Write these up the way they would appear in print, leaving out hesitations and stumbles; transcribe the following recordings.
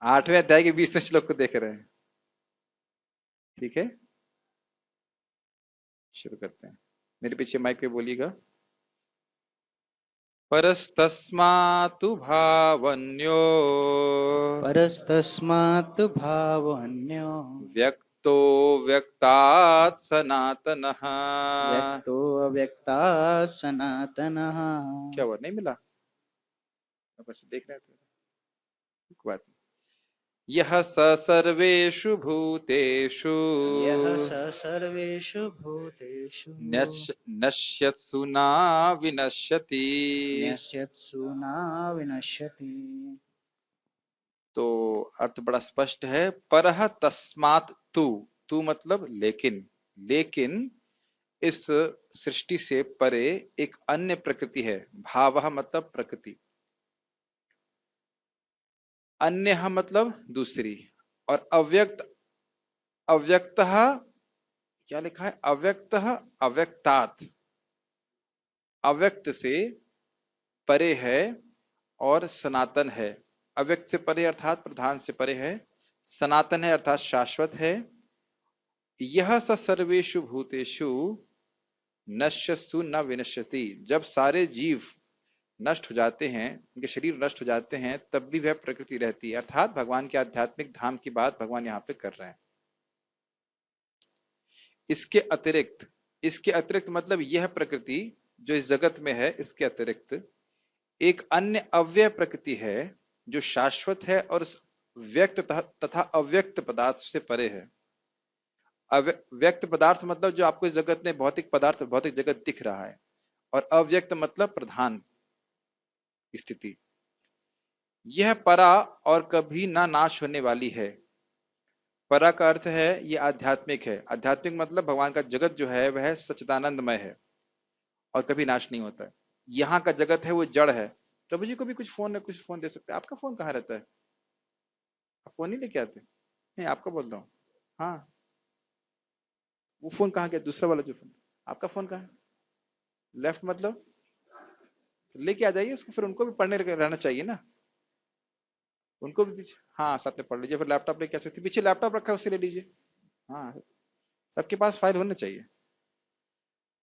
8वें अध्याय के 20वें श्लोक को देख रहे हैं। ठीक है, शुरू करते हैं। मेरे पीछे माइक पे बोलिएगा। परस्तस्मातु भावन्यो परस्तस्मात् भावन्यो व्यक्तो व्यक्तात् सनातनः। व्यक्तो अव्यक्तात् सनातनः। क्या हुआ, नहीं मिला? बस देख रहे थे, कोई बात नहीं। यह स सर्वेषु भूतेषु यः स सर्वेषु भूतेषु नश्यत्सु न विनश्यति। नश्यत्सु न विनश्यति। तो अर्थ बड़ा स्पष्ट है। परह तस्मात् तू, तू मतलब लेकिन, लेकिन इस सृष्टि से परे एक अन्य प्रकृति है। भावः मतलब प्रकृति, अन्य मतलब दूसरी, और अव्यक्त, अव्यक्तः क्या लिखा है? अव्यक्तः अव्यक्तात्, अव्यक्त से परे है और सनातन है। अव्यक्त से परे अर्थात प्रधान से परे है, सनातन है अर्थात शाश्वत है। यह स सर्वेषु भूतेषु नश्यसु न विनश्यति। जब सारे जीव नष्ट हो जाते हैं, उनके शरीर नष्ट हो जाते हैं, तब भी वह प्रकृति रहती है। अर्थात भगवान के आध्यात्मिक धाम की बात भगवान यहाँ पे कर रहे हैं। इसके अतिरिक्त, इसके अतिरिक्त मतलब यह प्रकृति जो इस जगत में है, इसके अतिरिक्त एक अन्य अव्यय प्रकृति है जो शाश्वत है और व्यक्त तथा अव्यक्त पदार्थ से परे है। व्यक्त पदार्थ मतलब जो आपको इस जगत में भौतिक पदार्थ, भौतिक जगत दिख रहा है, और अव्यक्त मतलब प्रधान स्थिति। यह परा और कभी ना नाश होने वाली है। परा का अर्थ है ये आध्यात्मिक है। आध्यात्मिक मतलब भगवान का जगत जो है वह सच्चिदानंदमय है और कभी नाश नहीं होता है। यहाँ का जगत है वो जड़ है। प्रभु जी को भी कुछ फोन है, कुछ फोन दे सकते हैं। आपका फोन कहाँ रहता है? आप फोन नहीं लेके आते? नहीं, आपका बोल रहा हूँ। हाँ, वो फोन कहाँ गया? दूसरा वाला जो फोन, आपका फोन कहाँ है? लेफ्ट मतलब लेके आ जाइए उसको, फिर उनको भी पढ़ने रहना चाहिए ना, उनको भी दीजिए। हाँ, साथ में पढ़ लीजिए। फिर लैपटॉप लेके आ सकते, पीछे लैपटॉप रखा है उसे ले लीजिए। हाँ, सबके पास फाइल होना चाहिए।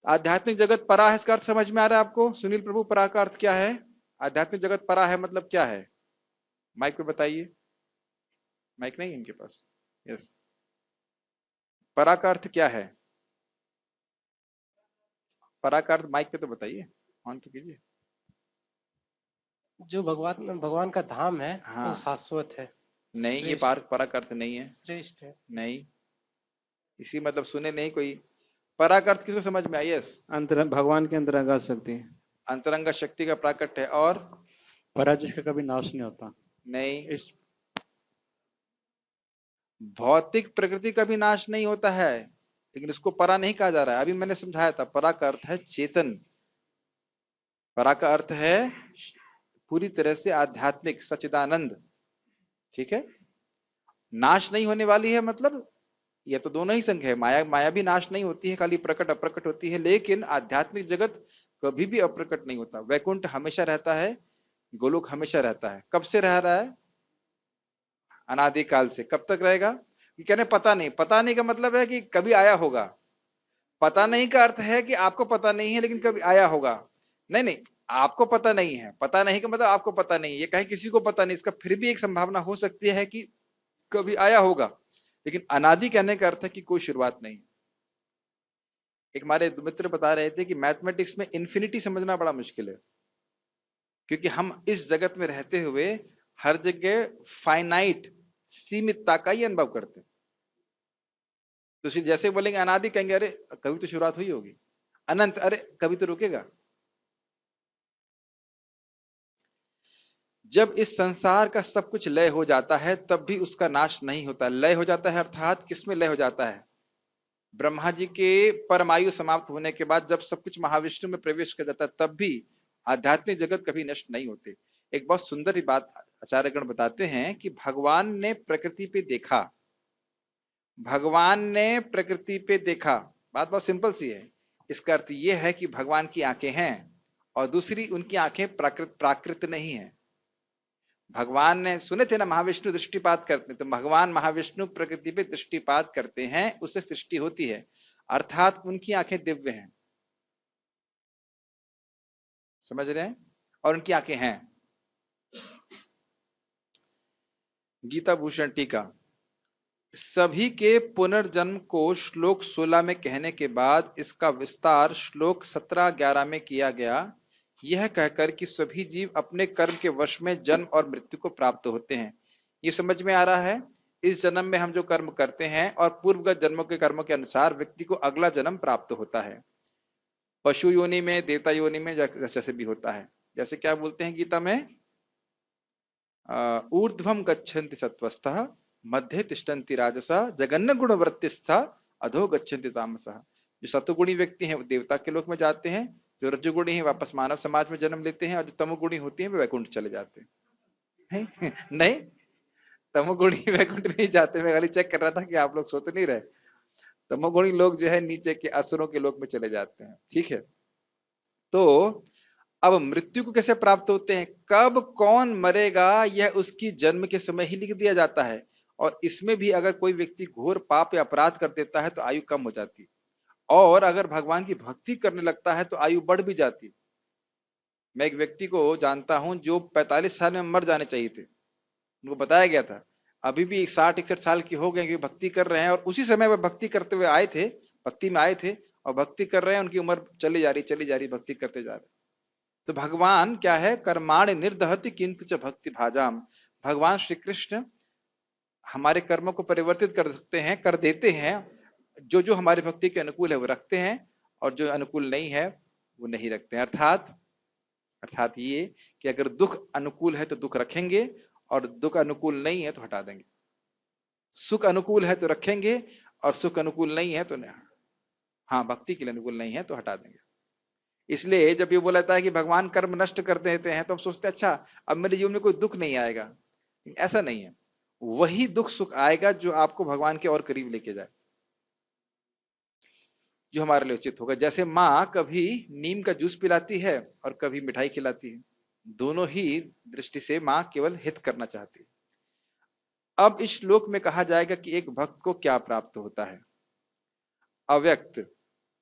आध्यात्मिक जगत परा है, इसका अर्थ समझ में आ रहा है आपको? सुनील प्रभु, परा का अर्थ क्या है? आध्यात्मिक जगत परा है मतलब क्या है? माइक पे बताइए। माइक नहीं है इनके पास। यस, परा का अर्थ क्या है? परा का अर्थ माइक पे तो बताइए, ऑन तो कीजिए। जो भगवान भगवान का धाम है वो हाँ, शाश्वत है, नहीं, ये श्रेष्ठ, परा का अर्थ नहीं है। श्रेष्ठ है। नहीं, इसी मतलब सुने नहीं कोई। परा का अर्थ किसको समझ में आई? यस, अंतर, भगवान के अंतरंगा शक्ति, अंतरंग शक्ति का प्राकट्य है। और परा जिसका कभी नाश नहीं होता। नहीं, इस भौतिक प्रकृति का भी नाश नहीं होता है, लेकिन इसको परा नहीं कहा जा रहा है। अभी मैंने समझाया था, परा का अर्थ है चेतन। परा का अर्थ है पूरी तरह से आध्यात्मिक सच्चिदानंद। ठीक है, नाश नहीं होने वाली है मतलब यह तो दोनों ही संग है। माया, माया भी नाश नहीं होती है, खाली प्रकट अप्रकट होती है। लेकिन आध्यात्मिक जगत कभी भी अप्रकट नहीं होता। वैकुंठ हमेशा रहता है, गोलोक हमेशा रहता है। कब से रह रहा है? अनादिकाल से। कब तक रहेगा? ये कहने पता नहीं। पता नहीं का मतलब है कि कभी आया होगा। पता नहीं का अर्थ है कि आपको पता नहीं है लेकिन कभी आया होगा। नहीं नहीं, आपको पता नहीं है। पता नहीं का मतलब आपको पता नहीं, ये कहीं किसी को पता नहीं, इसका फिर भी एक संभावना हो सकती है कि कभी आया होगा। लेकिन अनादि कहने का अर्थ है कि कोई शुरुआत नहीं। एक हमारे मित्र बता रहे थे कि मैथमेटिक्स में इन्फिनिटी समझना बड़ा मुश्किल है, क्योंकि हम इस जगत में रहते हुए हर जगह फाइनाइट, सीमितता का ही अनुभव करते हैं। तो जैसे बोलेंगे अनादि, कहेंगे अरे कभी तो शुरुआत हुई होगी। अनंत, अरे कभी तो रुकेगा। जब इस संसार का सब कुछ लय हो जाता है तब भी उसका नाश नहीं होता। लय हो जाता है अर्थात किसमें लय हो जाता है? ब्रह्मा जी के परमायु समाप्त होने के बाद जब सब कुछ महाविष्णु में प्रवेश कर जाता है तब भी आध्यात्मिक जगत कभी नष्ट नहीं होते। एक बहुत सुंदर ही बात आचार्यगण बताते हैं कि भगवान ने प्रकृति पे देखा, भगवान ने प्रकृति पे देखा। बात बहुत सिंपल सी है। इसका अर्थ यह है कि भगवान की आंखें हैं और दूसरी उनकी आंखें प्राकृत नहीं है। भगवान ने सुने थे ना, महाविष्णु दृष्टिपात करते हैं, तो भगवान महाविष्णु प्रकृति पे दृष्टिपात करते हैं, उससे सृष्टि होती है, अर्थात उनकी आंखें दिव्य हैं, समझ रहे हैं, और उनकी आंखें हैं। गीता भूषण टीका। सभी के पुनर्जन्म को श्लोक 16 में कहने के बाद इसका विस्तार श्लोक 17-11 में किया गया, यह कहकर कि सभी जीव अपने कर्म के वश में जन्म और मृत्यु को प्राप्त होते हैं। ये समझ में आ रहा है? इस जन्म में हम जो कर्म करते हैं और पूर्वगत जन्मों के कर्मों के अनुसार व्यक्ति को अगला जन्म प्राप्त होता है, पशु योनि में, देवता योनि में, जैसे भी होता है। जैसे क्या बोलते हैं गीता में, ऊर्ध्वम गच्छन्ति सत्वस्थः मध्य तिष्ठन्ति राजसा जगन्न गुणवृत्तिस्था अधो गच्छन्ति तामसः। जो सत्वगुणी व्यक्ति हैं वो देवता के लोक में जाते हैं, जो रजोगुणी हैं वापस मानव समाज में जन्म लेते हैं, और जो तमोगुणी होती हैं वे वैकुंठ चले जाते हैं। नहीं, तमोगुणी वैकुंठ नहीं जाते, मैं खाली चेक कर रहा था कि आप लोग सोच नहीं रहे। तमोगुणी लोग जो है नीचे के असुरों के लोक में चले जाते हैं, ठीक है। तो अब मृत्यु को कैसे प्राप्त होते हैं, कब कौन मरेगा यह उसकी जन्म के समय ही लिख दिया जाता है, और इसमें भी अगर कोई व्यक्ति घोर पाप या अपराध कर देता है तो आयु कम हो जाती, और अगर भगवान की भक्ति करने लगता है तो आयु बढ़ भी जाती। मैं एक व्यक्ति को जानता हूं जो 45 साल में मर जाने चाहिए थे, उनको बताया गया था, अभी भी 60-61 साल की हो गए, भक्ति कर रहे हैं, और उसी समय वह भक्ति करते हुए आए थे, भक्ति में आए थे और भक्ति कर रहे हैं, उनकी उम्र चली जा रही, भक्ति करते जा रहे। तो भगवान क्या है, कर्माणि निर्दहति किंतु च भक्ति भाजाम। भगवान श्री कृष्ण हमारे कर्मों को परिवर्तित कर सकते हैं, कर देते हैं, जो जो हमारी भक्ति के अनुकूल है वो रखते हैं, और जो अनुकूल नहीं है वो नहीं रखते हैं। अर्थात ये कि अगर दुख अनुकूल है तो दुख रखेंगे, और दुख अनुकूल नहीं है तो हटा देंगे। सुख अनुकूल है तो रखेंगे, और सुख अनुकूल नहीं है तो नहीं, हाँ भक्ति के लिए अनुकूल नहीं है तो हटा देंगे। इसलिए जब ये बोला जाता है कि भगवान कर्म नष्ट कर देते हैं, तो हम सोचते हैं अच्छा अब मेरे जीवन में कोई दुख नहीं आएगा। ऐसा नहीं है, वही दुख सुख आएगा जो आपको भगवान के और करीब लेके जाए, जो हमारे लिए उचित होगा। जैसे माँ कभी नीम का जूस पिलाती है और कभी मिठाई खिलाती है, दोनों ही दृष्टि से माँ केवल हित करना चाहती है। अब इस श्लोक में कहा जाएगा कि एक भक्त को क्या प्राप्त होता है। अव्यक्त,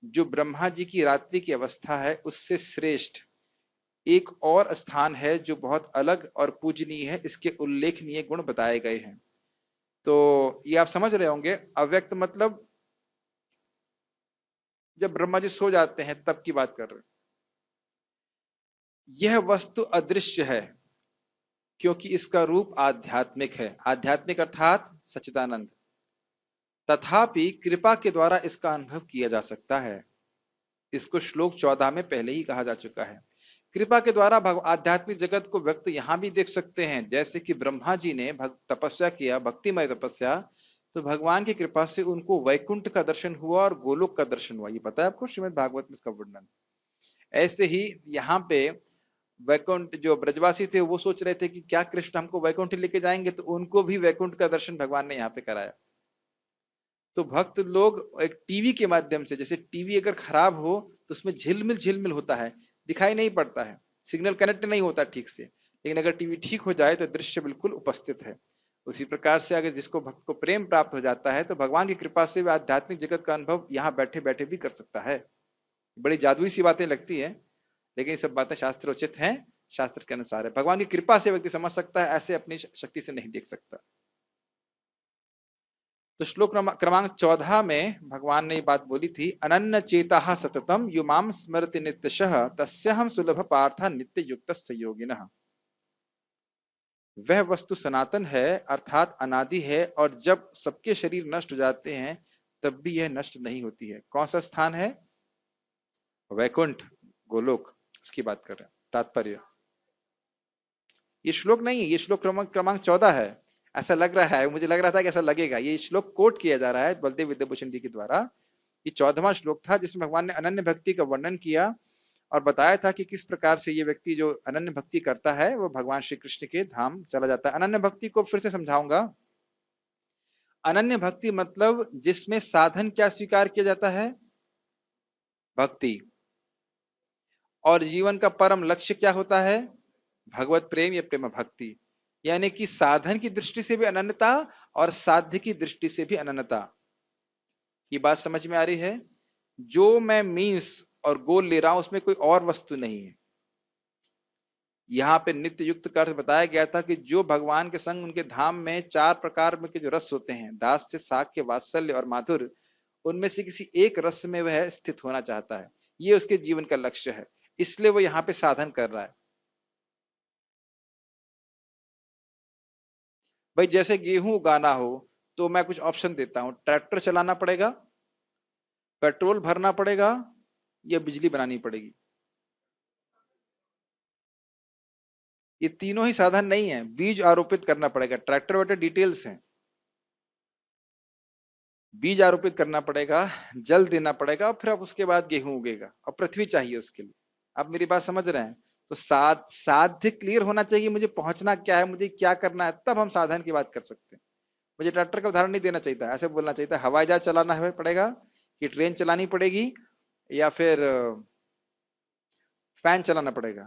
जो ब्रह्मा जी की रात्रि की अवस्था है, उससे श्रेष्ठ एक और स्थान है जो बहुत अलग और पूजनीय है, इसके उल्लेखनीय गुण बताए गए हैं। तो ये आप समझ रहे होंगे, अव्यक्त मतलब जब ब्रह्मा जी सो जाते हैं तब की बात कर रहे हैं। यह वस्तु अदृश्य है क्योंकि इसका रूप आध्यात्मिक है, आध्यात्मिक अर्थात सच्चिदानंद, तथापि कृपा के द्वारा इसका अनुभव किया जा सकता है। इसको श्लोक 14 में पहले ही कहा जा चुका है। कृपा के द्वारा आध्यात्मिक जगत को व्यक्त यहां भी देख सकते हैं, जैसे कि ब्रह्मा जी ने तपस्या किया, भक्तिमय तपस्या, तो भगवान की कृपा से उनको वैकुंठ का दर्शन हुआ और गोलोक का दर्शन हुआ। ये पता है आपको, श्रीमद् भागवत में इसका वर्णन। ऐसे ही यहाँ पे वैकुंठ, जो ब्रजवासी थे वो सोच रहे थे कि क्या कृष्ण हमको वैकुंठ लेके जाएंगे, तो उनको भी वैकुंठ का दर्शन भगवान ने यहाँ पे कराया। तो भक्त लोग एक टीवी के माध्यम से, जैसे टीवी अगर खराब हो तो उसमें झिलमिल होता है, दिखाई नहीं पड़ता है, सिग्नल कनेक्ट नहीं होता ठीक से, लेकिन अगर टीवी ठीक हो जाए तो दृश्य बिल्कुल उपस्थित है। उसी प्रकार से अगर जिसको भक्त को प्रेम प्राप्त हो जाता है तो भगवान की कृपा से वह आध्यात्मिक जगत का अनुभव यहाँ बैठे बैठे भी कर सकता है। बड़ी जादुई सी बातें लगती है, लेकिन ये सब बातें शास्त्र उचित हैं, शास्त्र के अनुसार है। भगवान की कृपा से व्यक्ति समझ सकता है, ऐसे अपनी शक्ति से नहीं देख सकता। तो श्लोक क्रमांक 14 में भगवान ने ये बात बोली थी, अनन्य चेता सततम युमाम स्मरति नित्यशः तस्यहम सुलभ पार्थ नित्य युक्तस्य योगिनः। वह वस्तु सनातन है अर्थात अनादि है, और जब सबके शरीर नष्ट हो जाते हैं तब भी यह नष्ट नहीं होती है। कौन सा स्थान है? वैकुंठ, गोलोक, उसकी बात कर रहे हैं। तात्पर्य ये श्लोक नहीं है, ये श्लोक क्रमांक 14 है। ऐसा लग रहा है, मुझे लग रहा था कि ऐसा लगेगा, ये श्लोक कोट किया जा रहा है बलदेव विद्याभूषण जी के द्वारा। ये 14वां श्लोक था जिसमें भगवान ने अनन्य भक्ति का वर्णन किया और बताया था कि किस प्रकार से ये व्यक्ति जो अनन्य भक्ति करता है वो भगवान श्री कृष्ण के धाम चला जाता है। अनन्य भक्ति को फिर से समझाऊंगा। अनन्य भक्ति मतलब जिसमें साधन क्या स्वीकार किया जाता है? भक्ति। और जीवन का परम लक्ष्य क्या होता है? भगवत प्रेम या प्रेम भक्ति। यानी कि साधन की दृष्टि से भी अनन्यता और साध्य की दृष्टि से भी अनन्यता। ये बात समझ में आ रही है? जो मैं मीन्स और गोल ले रहा हूं उसमें कोई और वस्तु नहीं है। यहाँ पे नित्य युक्त का अर्थ बताया गया था कि जो भगवान के संग उनके धाम में 4 प्रकार में के जो रस होते हैं, दास्य, साक्ष्य, वात्सल्य और माधुर्य, उनमें से किसी एक रस में वह स्थित होना चाहता है। ये उसके जीवन का लक्ष्य है, इसलिए वो यहाँ पे साधन कर रहा है। भाई जैसे गेहूं उगाना हो तो मैं कुछ ऑप्शन देता हूं, ट्रैक्टर चलाना पड़ेगा, पेट्रोल भरना पड़ेगा, या बिजली बनानी पड़ेगी। ये तीनों ही साधन नहीं है, बीज आरोपित करना पड़ेगा। ट्रैक्टर वाटर डिटेल्स हैं, बीज आरोपित करना पड़ेगा, जल देना पड़ेगा, और फिर अब उसके बाद गेहूं उगेगा, और पृथ्वी चाहिए उसके लिए। आप मेरी बात समझ रहे हैं? तो साध्य क्लियर होना चाहिए, मुझे पहुंचना क्या है, मुझे क्या करना है, तब हम साधन की बात कर सकते हैं। मुझे ट्रैक्टर का उदाहरण नहीं देना चाहिए था, ऐसे बोलना चाहिए था हवाई जहाज चलाना है पड़ेगा, कि ट्रेन चलानी पड़ेगी, या फिर फैन चलाना पड़ेगा।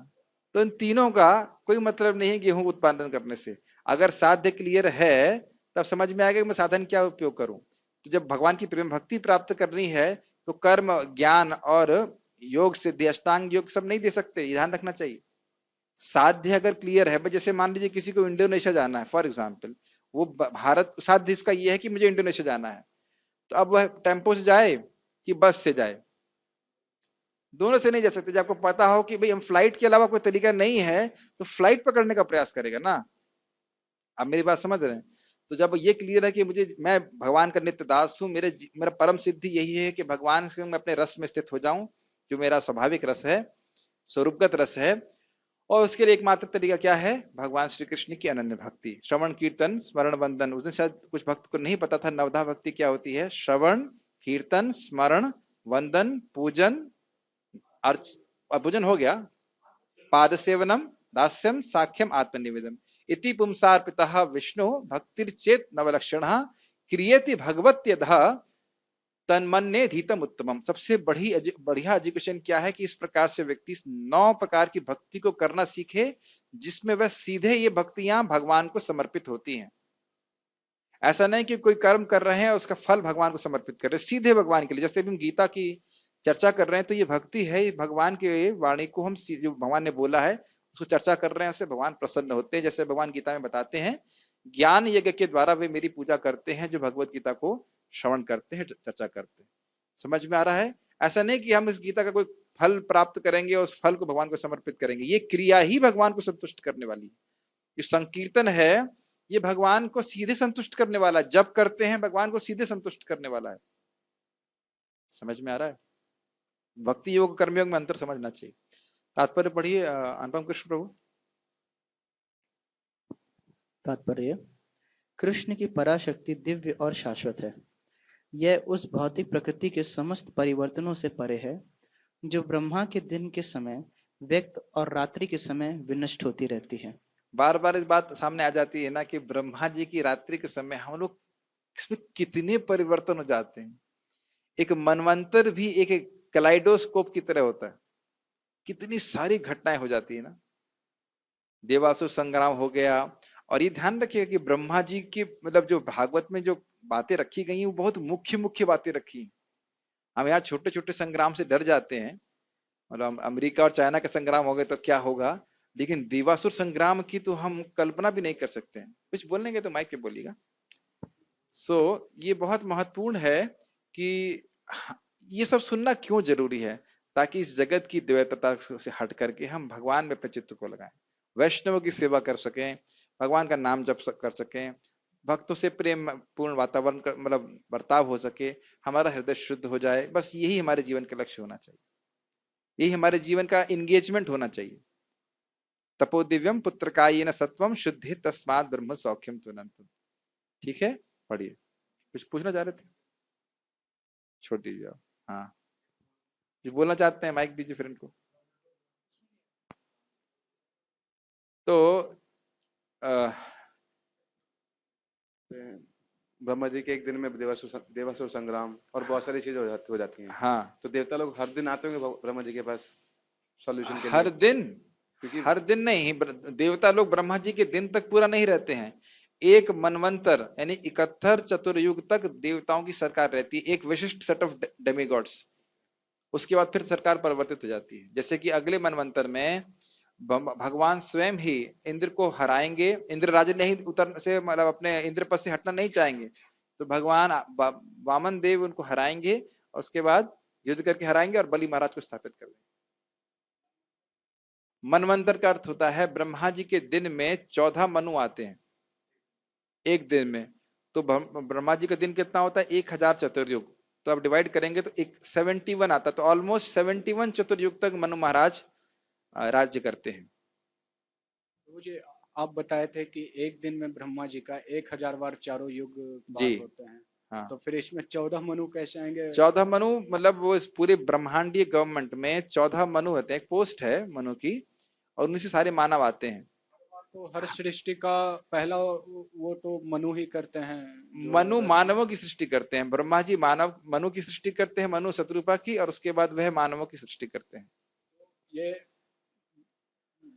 तो इन तीनों का कोई मतलब नहीं है गेहूं उत्पादन करने से। अगर साध्य क्लियर है तब समझ में आएगा कि मैं साधन क्या उपयोग करूं। तो जब भगवान की प्रेम भक्ति प्राप्त करनी है तो कर्म, ज्ञान और योग सिद्धि, अष्टांग योग सब नहीं दे सकते, ध्यान रखना चाहिए। साध्य अगर क्लियर है, जैसे मान लीजिए किसी को इंडोनेशिया जाना है फॉर एग्जाम्पल, वो भारत, साध्य इसका ये है कि मुझे इंडोनेशिया जाना है, तो अब वह टेम्पो से जाए कि बस से जाए? दोनों से नहीं जा सकते। जब आपको पता हो कि भाई हम फ्लाइट के अलावा कोई तरीका नहीं है, तो फ्लाइट पकड़ने का प्रयास करेगा ना। आप मेरी बात समझ रहे हैं? तो जब ये क्लियर है कि मैं भगवान का नित्य दास हूं, मेरा परम सिद्धि यही है कि भगवान से मैं अपने रस में स्थित हो जाऊं, जो मेरा स्वाभाविक रस है, स्वरूपगत रस है। और उसके लिए एकमात्र तरीका क्या है? भगवान श्री कृष्ण की अनन्य भक्ति, श्रवण कीर्तन स्मरण वंदन। उस दिन शायद कुछ भक्त को नहीं पता था नवधा भक्ति क्या होती है। श्रवण कीर्तन स्मरण वंदन पूजन, अर्च और पूजन हो गया, पाद सेवनम दास्यम साख्यम आत्मनिवेदम इति पुंसार्पितः विष्णु भक्तिर्चेत नवलक्षणः क्रियति भगवत्यधः तन्मन्ये धीतम उत्तमम। सबसे बढ़िया एजुकेशन क्या है कि इस प्रकार से व्यक्ति 9 प्रकार की भक्ति को करना सीखे, जिसमें वह सीधे ये भक्तियां भगवान को समर्पित होती हैं। ऐसा नहीं कि कोई कर्म कर रहे हैं उसका फल भगवान को समर्पित कर रहे हैं, सीधे भगवान के लिए। जैसे हम गीता की चर्चा कर रहे हैं, तो ये भक्ति है, भगवान के वाणी को हम जो भगवान ने बोला है उसको चर्चा कर रहे हैं, उससे भगवान प्रसन्न होते हैं। जैसे भगवान गीता में बताते हैं, ज्ञान यज्ञ के द्वारा वे मेरी पूजा करते हैं जो भगवत गीता को श्रवण करते हैं, चर्चा करते हैं। समझ में आ रहा है? ऐसा नहीं कि हम इस गीता का कोई फल प्राप्त करेंगे और उस फल को भगवान को समर्पित करेंगे। ये क्रिया ही भगवान को संतुष्ट करने वाली है। जो संकीर्तन है ये भगवान को सीधे संतुष्ट करने वाला है, जब करते हैं भगवान को सीधे संतुष्ट करने वाला है। समझ में आ रहा है? भक्ति योग कर्म योग में अंतर समझना चाहिए। तात्पर्य पढ़िए अनुपम कृष्ण प्रभु। तात्पर्य, कृष्ण की पराशक्ति दिव्य और शाश्वत है। यह उस भौतिक प्रकृति के समस्त परिवर्तनों से परे है जो ब्रह्मा के दिन के समय व्यक्त और रात्रि के समय विनष्ट होती रहती है। बार बार इस बात सामने आ जाती है ना कि ब्रह्मा जी की रात्रि के समय हम लोग इसमें कितने परिवर्तन हो जाते हैं। एक मनवंतर भी एक कलाइडोस्कोप की तरह होता है, कितनी सारी घटनाएं हो जाती है ना। देवासुर संग्राम हो गया, और ये ध्यान रखिएगा कि ब्रह्मा जी की मतलब जो भागवत में जो बातें रखी गई हैं वो बहुत मुख्य मुख्य बातें रखी। हम यहाँ छोटे छोटे संग्राम से डर जाते हैं, मतलब अमेरिका और चाइना के संग्राम हो गए तो क्या होगा, लेकिन देवासुर संग्राम की तो हम कल्पना भी नहीं कर सकते हैं। कुछ बोलेंगे तो माइक पे बोलिएगा। ये बहुत महत्वपूर्ण है कि ये सब सुनना क्यों जरूरी है, ताकि इस जगत की द्वैतता से हट करके हम भगवान में अपने चित्त को लगाएं, वैष्णवों की सेवा कर सकें, भगवान का नाम जप कर सकें, भक्तों से प्रेम पूर्ण वातावरण मतलब बर्ताव हो सके, हमारा हृदय शुद्ध हो जाए। बस यही हमारे जीवन का लक्ष्य होना चाहिए, यही हमारे जीवन का इंगेजमेंट होना चाहिए। तपो दिव्यम पुत्र कायेन सत्वम शुद्धि तस्मात् ब्रह्म सौख्यम तुनंतम। ठीक है, पढ़िए। कुछ पूछना चाह रहे थे? छोड़ दीजिए आप। हाँ, जो बोलना चाहते हैं माइक दीजिए फिर इनको। तो ब्रह्मा जी के एक दिन में देवासुर संग्राम और बहुत सारी चीजें हो जाती हैं। हाँ, तो देवता लोग हर दिन आते होंगे ब्रह्मा जी के पास सॉल्यूशन के हर लिए। दिन क्योंकि हर दिन नहीं, देवता लोग ब्रह्मा जी के दिन तक पूरा नहीं रहते हैं। एक मनवंतर यानी 71 चतुर्युग तक देवताओं की सरकार रहती है, एक विशिष्ट सेट ऑफ डेमिगॉड्स। उसके बाद फिर सरकार परिवर्तित हो जाती है। जैसे कि अगले मनवंतर में भगवान स्वयं ही इंद्र को हराएंगे। इंद्र राज नहीं उतर से मतलब अपने इंद्र पद से हटना नहीं चाहेंगे, तो भगवान वामन देव उनको हराएंगे और उसके बाद युद्ध करके हराएंगे और बलि महाराज को स्थापित कर देंगे। मनवंतर का अर्थ होता है ब्रह्मा जी के दिन में 14 मनु आते हैं एक दिन में। तो ब्रह्मा जी का दिन कितना होता है? 1000 चतुर्युग। तो आप डिवाइड करेंगे तो एक 71 आता है। तो ऑलमोस्ट 71 चतुर्युग तक मनु महाराज राज्य करते हैं। मुझे आप बताए थे कि एक दिन में ब्रह्मा जी का 1000 बार चारों युग जी बार होते हैं। हाँ। तो फिर इसमें 14 मनु कैसे आएंगे? 14 मनु मतलब वो इस पूरे ब्रह्मांडीय गवर्नमेंट में 14 मनु होते हैं। एक पोस्ट है मनु की, और उनसे सारे मानव आते हैं। तो हर सृष्टि का पहला वो तो मनु ही करते हैं। मनु मानवों की सृष्टि करते हैं। ब्रह्मा जी मानव मनु की सृष्टि करते हैं, मनु शत्रुपा की, और उसके बाद वह मानवों की सृष्टि करते हैं। ये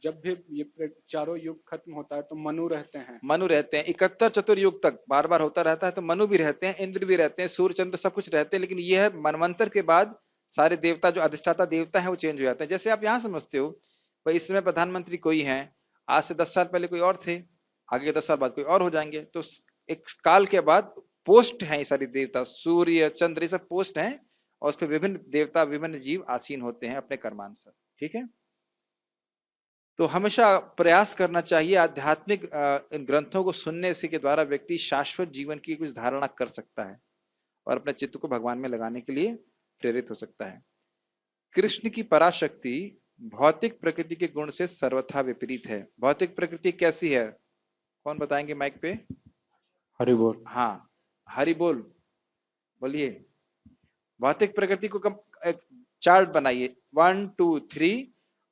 जब भी ये चारों युग खत्म होता है तो मनु रहते हैं। मनु रहते हैं 71 चतुर्युग तक, बार बार होता रहता है। तो मनु भी रहते हैं, इंद्र भी रहते हैं, सूर्य चंद्र सब कुछ रहते हैं। लेकिन यह है मनवंतर के बाद सारे देवता जो अधिष्ठाता देवता है वो चेंज हो जाते हैं। जैसे आप यहाँ समझते हो भाई, इस समय प्रधानमंत्री कोई है, आज से 10 साल पहले कोई और थे, आगे 10 साल बाद कोई और हो जाएंगे। तो एक काल के बाद पोस्ट है, ये सारी देवता, सूर्य चंद्र ये सब पोस्ट हैं, और उस पर विभिन्न देवता विभिन्न जीव आसीन होते हैं अपने कर्मानुसार। ठीक है, तो हमेशा प्रयास करना चाहिए। आध्यात्मिक इन ग्रंथों को सुनने से के द्वारा व्यक्ति शाश्वत जीवन की कुछ धारणा कर सकता है और अपने चित्त को भगवान में लगाने के लिए प्रेरित हो सकता है। कृष्ण की पराशक्ति भौतिक प्रकृति के गुण से सर्वथा विपरीत है। भौतिक प्रकृति कैसी है? कौन बताएंगे माइक पे? हरि बोल। हाँ, हरि बोल बोलिए। भौतिक प्रकृति को एक चार्ट बनाइए, 1 2 3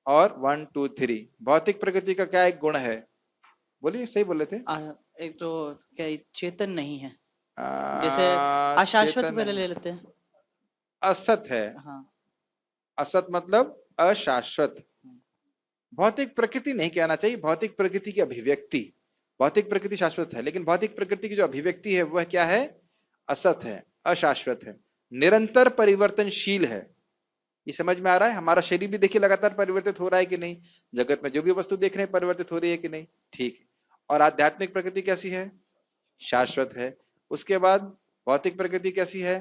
और 1 2 3। भौतिक प्रकृति का क्या एक गुण है? बोलिए, सही बोले थे। एक तो क्या चेतन नहीं है, जैसे अशाश्वत पहले ले लेते हैं। असत है। हाँ, असत मतलब अशाश्वत। भौतिक प्रकृति नहीं कहना चाहिए, भौतिक प्रकृति की अभिव्यक्ति। भौतिक प्रकृति शाश्वत है, लेकिन भौतिक प्रकृति की जो अभिव्यक्ति है वह क्या है? असत है, अशाश्वत है, निरंतर परिवर्तनशील है। ये समझ में आ रहा है? हमारा शरीर भी देखिए लगातार परिवर्तित हो रहा है कि नहीं, जगत में जो भी वस्तु देख रहे हैं परिवर्तित हो रही है कि नहीं। ठीक है, और आध्यात्मिक प्रकृति कैसी है? शाश्वत है। उसके बाद भौतिक प्रकृति कैसी है?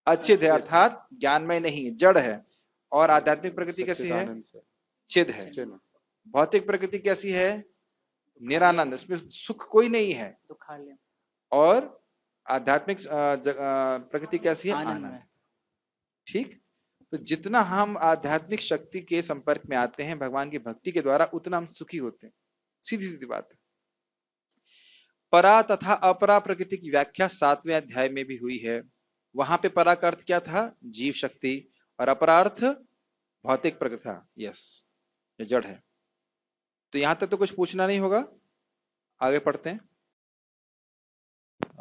अचिद है, अर्थात ज्ञानमय नहीं, जड़ है। और आध्यात्मिक प्रकृति कैसी है? चिद है। भौतिक प्रकृति कैसी है? निरानंद, इसमें सुख कोई नहीं है। और आध्यात्मिक प्रकृति कैसी है? आनंद। ठीक, तो जितना हम आध्यात्मिक शक्ति के संपर्क में आते हैं भगवान की भक्ति के द्वारा, उतना हम सुखी होते हैं। सीधी सीधी बात है। परा तथा अपरा प्रकृति की व्याख्या 7वें अध्याय में भी हुई है। वहां पे परा का अर्थ क्या था? जीव शक्ति, और अपरा अर्थ भौतिक प्रकृति था। यस, ये जड़ है। तो यहां तक तो कुछ पूछना नहीं होगा, आगे पढ़ते हैं।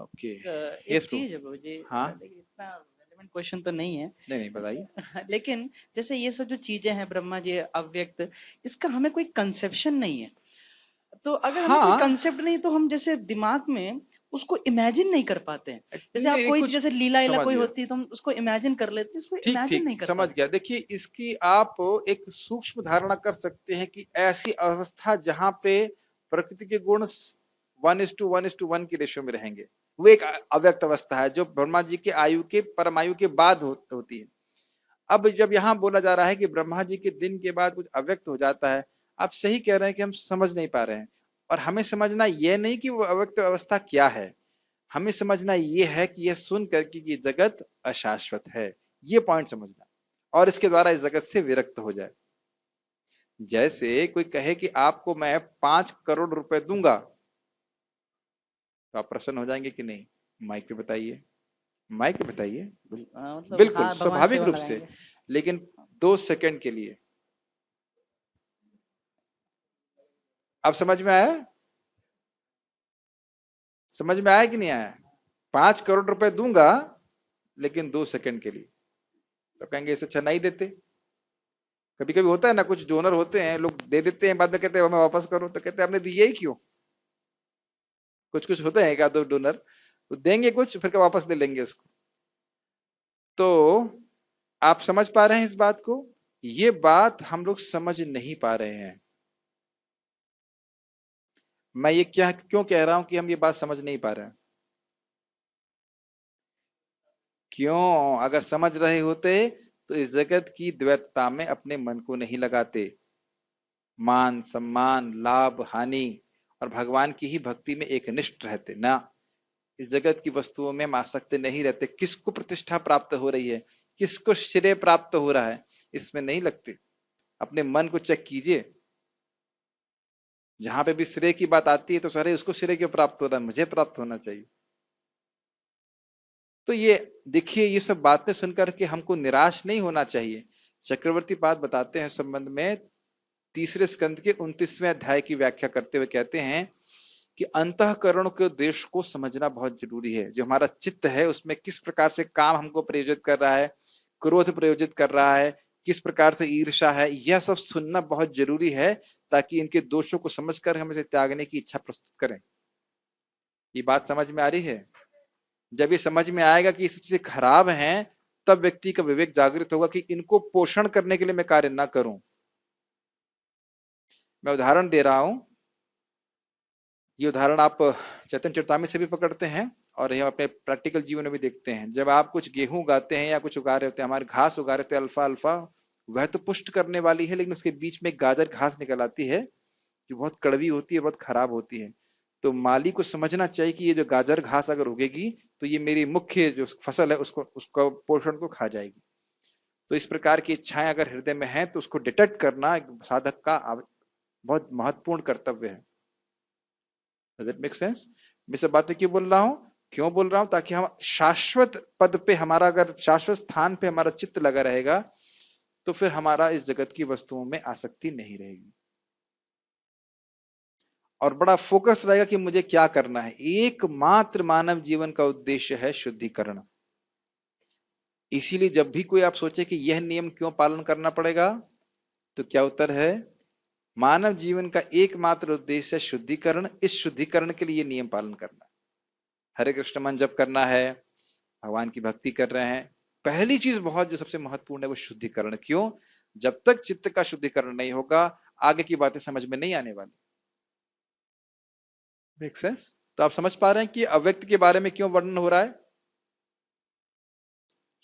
ओके, एक चीज है बाबूजी, हाँ, इतना रेलेवेंट क्वेश्चन तो नहीं है। नहीं बताइए। लेकिन जैसे ये सब जो चीजें हैं ब्रह्मा जी अव्यक्त, इसका हमें कोई कंसेप्शन नहीं है। तो अगर हमें कोई कंसेप्ट नहीं, तो हम जैसे दिमाग में उसको इमेजिन नहीं कर पाते हैं। जैसे आप कोई जैसे लीला कोई होती है तो हम उसको इमेजिन कर लेते हैं, इमेजिन नहीं कर समझ गया। देखिए, इसकी आप एक सूक्ष्म धारणा कर सकते हैं कि ऐसी अवस्था जहां पे प्रकृति के गुण 1:1:1 की रेशियो में रहेंगे, वो एक अव्यक्त अवस्था है जो ब्रह्मा जी के आयु के परमायु के बाद होती है। अब जब यहाँ बोला जा रहा है कि ब्रह्मा जी के दिन के बाद कुछ अव्यक्त हो जाता है, आप सही कह रहे हैं कि हम समझ नहीं पा रहे हैं। और हमें समझना यह नहीं कि वो अव्यक्त अवस्था क्या है, हमें समझना यह है कि यह सुन करके कि जगत अशाश्वत है, ये पॉइंट समझना, और इसके द्वारा इस जगत से विरक्त हो जाए। जैसे कोई कहे कि आपको मैं 5 करोड़ रुपए दूंगा, तो आप प्रसन्न हो जाएंगे कि नहीं? माइक पे बताइए, माइक पे बताइए। बिल्कुल स्वाभाविक रूप से, लेकिन 2 सेकंड के लिए। अब समझ में आया? समझ में आया कि नहीं आया? 5 करोड़ रुपए दूंगा लेकिन 2 सेकंड के लिए, तो कहेंगे इससे अच्छा नहीं देते। कभी कभी होता है ना, कुछ डोनर होते हैं, लोग दे देते हैं, बाद में कहते हैं मैं वापस करूं, तो कहते हैं आपने दिए ही क्यों। कुछ कुछ होते हैं एक आध दो डोनर, तो देंगे कुछ फिर वापस ले लेंगे उसको। तो आप समझ पा रहे हैं इस बात को? ये बात हम लोग समझ नहीं पा रहे हैं। मैं ये क्या क्यों कह रहा हूं कि हम ये बात समझ नहीं पा रहे हैं? क्यों? अगर समझ रहे होते तो इस जगत की द्वैतता में अपने मन को नहीं लगाते। मान सम्मान लाभ हानि और भगवान की ही भक्ति में एक निष्ठ रहते ना। इस जगत की वस्तुओं में हम आसक्त नहीं रहते। किसको प्रतिष्ठा प्राप्त हो रही है, किसको श्रेय प्राप्त हो रहा है, इसमें नहीं लगते। अपने मन को चेक कीजिए, जहां पे भी श्रेय की बात आती है तो सारे उसको श्रेय क्यों प्राप्त हो रहा है, मुझे प्राप्त होना चाहिए। तो ये देखिए, ये सब बातें सुनकर के हमको निराश नहीं होना चाहिए। चक्रवर्ती बात बताते हैं संबंध में, तीसरे स्कंद के 29वें अध्याय की व्याख्या करते हुए कहते हैं कि अंतःकरण के उद्देश्य को समझना बहुत जरूरी है। जो हमारा चित्त है उसमें किस प्रकार से काम हमको प्रयोजित कर रहा है, क्रोध प्रयोजित कर रहा है, किस प्रकार से ईर्ष्या है, यह सब सुनना बहुत जरूरी है, ताकि इनके दोषों को समझकर हम इसे त्यागने की इच्छा प्रस्तुत करें। ये बात समझ में आ रही है? जब ये समझ में आएगा कि ये सबसे खराब हैं, तब व्यक्ति का विवेक जागृत होगा कि इनको पोषण करने के लिए मैं कार्य ना करूं। मैं उदाहरण दे रहा हूं, ये उदाहरण आप चैतन्य चरितामृत से भी पकड़ते हैं और ये अपने प्रैक्टिकल जीवन में भी देखते हैं। जब आप कुछ गेहूं उगाते हैं या कुछ उगा रहे होते हैं, हमारे घास उगा रहे थे अल्फा अल्फा, वह तो पुष्ट करने वाली है, लेकिन उसके बीच में एक गाजर घास निकल आती है जो बहुत कड़वी होती है, बहुत खराब होती है। तो माली को समझना चाहिए कि ये जो गाजर घास अगर उगेगी तो ये मेरी मुख्य जो फसल है उसको उसको पोषण को खा जाएगी। तो इस प्रकार की इच्छाएं अगर हृदय में है तो उसको डिटेक्ट करना एक साधक का बहुत महत्वपूर्ण कर्तव्य है। Does it make sense? मैं सब बातें क्यों बोल रहा हूं? क्यों बोल रहा हूं? ताकि हम शाश्वत पद पे, हमारा अगर शाश्वत स्थान पे हमारा चित्त लगा रहेगा तो फिर हमारा इस जगत की वस्तुओं में आसक्ति नहीं रहेगी और बड़ा फोकस रहेगा कि मुझे क्या करना है। एकमात्र मानव जीवन का उद्देश्य है शुद्धिकरण। इसीलिए जब भी कोई आप सोचे कि यह नियम क्यों पालन करना पड़ेगा, तो क्या उत्तर है? मानव जीवन का एकमात्र उद्देश्य है शुद्धिकरण। इस शुद्धिकरण के लिए नियम पालन करना। हरे कृष्ण मन जप करना है, भगवान की भक्ति कर रहे हैं, पहली चीज बहुत जो सबसे महत्वपूर्ण है वो शुद्धिकरण। क्यों? जब तक चित्त का शुद्धिकरण नहीं होगा आगे की बातें समझ में नहीं आने वाली। Make sense? तो आप समझ पा रहे हैं कि अव्यक्त के बारे में क्यों वर्णन हो रहा है?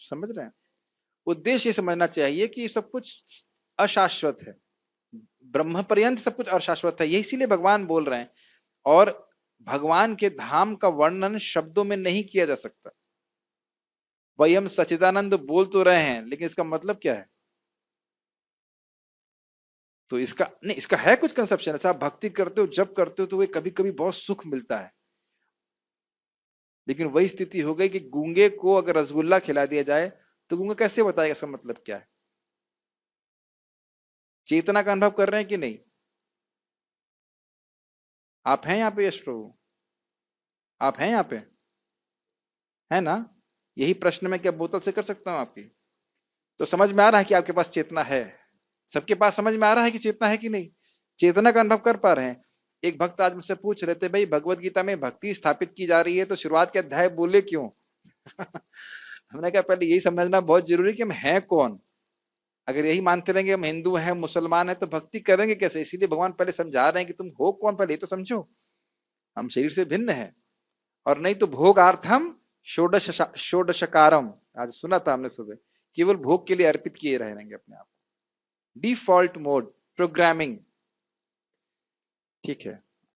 समझ रहे हैं? उद्देश्य ये समझना चाहिए कि सब कुछ अशाश्वत है, ब्रह्म पर्यंत सब कुछ अशाश्वत है, यही इसीलिए भगवान बोल रहे हैं। और भगवान के धाम का वर्णन शब्दों में नहीं किया जा सकता। वही हम सच्चिदानंद बोल तो रहे हैं, लेकिन इसका मतलब क्या है? तो इसका नहीं, इसका है कुछ कंसेप्शन। ऐसा आप भक्ति करते हो, जब करते हो तो वे कभी कभी बहुत सुख मिलता है, लेकिन वही स्थिति हो गई कि गूंगे को अगर रसगुल्ला खिला दिया जाए तो गूंगा कैसे बताएगा इसका मतलब क्या है? चेतना का अनुभव कर रहे हैं कि नहीं? आप हैं यहाँ पे यश प्रभु? आप हैं यहाँ पे? है ना? यही प्रश्न मैं क्या बोतल से कर सकता हूं आपकी? तो समझ में आ रहा है कि आपके पास चेतना है? सबके पास समझ में आ रहा है कि चेतना है कि नहीं? चेतना का अनुभव कर पा रहे हैं? एक भक्त आज मुझसे पूछ रहे थे, भाई भगवत गीता में भक्ति स्थापित की जा रही है तो शुरुआत के अध्याय बोले क्यों? हमने कहा पहले यही समझना बहुत जरूरी कि हम हैं कौन। अगर यही मानते रहेंगे हम हिंदू हैं मुसलमान हैं तो भक्ति करेंगे कैसे? इसीलिए भगवान पहले समझा रहे हैं कि तुम हो कौन, पहले ये तो समझो। हम शरीर से भिन्न है, और नहीं तो भोगार्थम षोडशकारम, आज सुना था हमने सुबह, केवल भोग के लिए अर्पित किए रहेंगे अपने आप। Default mode programming. ठीक है।